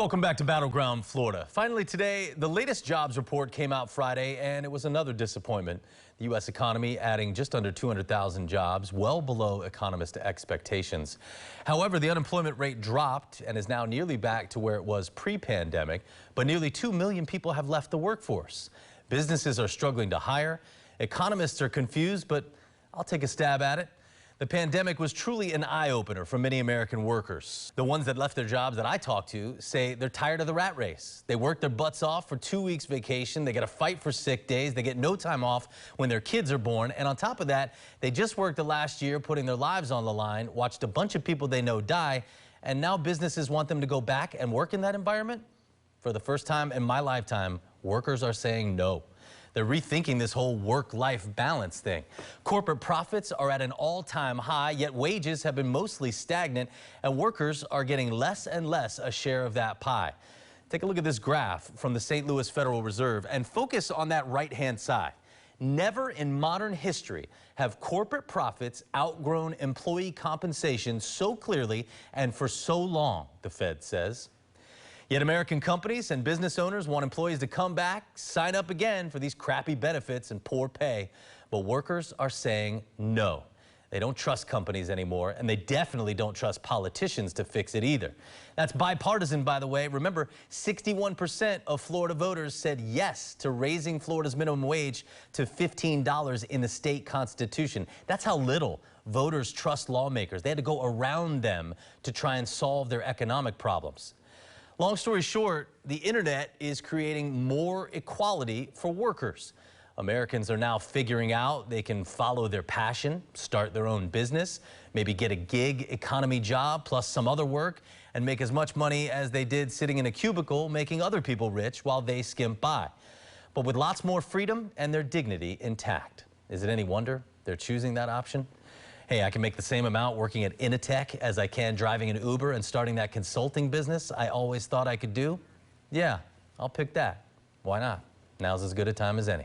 Welcome back to Battleground Florida. Finally today, the latest jobs report came out Friday, and it was another disappointment. The U.S. economy adding just under 200,000 jobs, well below economist expectations. However, the unemployment rate dropped and is now nearly back to where it was pre-pandemic, but nearly 2 million people have left the workforce. Businesses are struggling to hire. Economists are confused, but I'll take a stab at it. The pandemic was truly an eye-opener for many American workers. The ones that left their jobs that I talked to say they're tired of the rat race. They work their butts off for 2 weeks vacation. They got to fight for sick days. They get no time off when their kids are born. And on top of that, they just worked the last year putting their lives on the line, watched a bunch of people they know die, and now businesses want them to go back and work in that environment? For the first time in my lifetime, workers are saying no. They're rethinking this whole work-life balance thing. Corporate profits are at an all-time high, yet wages have been mostly stagnant, and workers are getting less and less a share of that pie. Take a look at this graph from the St. Louis Federal Reserve and focus on that right-hand side. Never in modern history have corporate profits outgrown employee compensation so clearly and for so long, the Fed says. Yet American companies and business owners want employees to come back, sign up again for these crappy benefits and poor pay. But workers are saying no. They don't trust companies anymore, and they definitely don't trust politicians to fix it either. That's bipartisan, by the way. Remember, 61% of Florida voters said yes to raising Florida's minimum wage to $15 in the state constitution. That's how little voters trust lawmakers. They had to go around them to try and solve their economic problems. Long story short, the internet is creating more equality for workers. Americans are now figuring out they can follow their passion, start their own business, maybe get a gig economy job plus some other work, and make as much money as they did sitting in a cubicle making other people rich while they skimp by. But with lots more freedom and their dignity intact. Is it any wonder they're choosing that option? Hey, I can make the same amount working at Initech as I can driving an Uber and starting that consulting business I always thought I could do? Yeah, I'll pick that. Why not? Now's as good a time as any.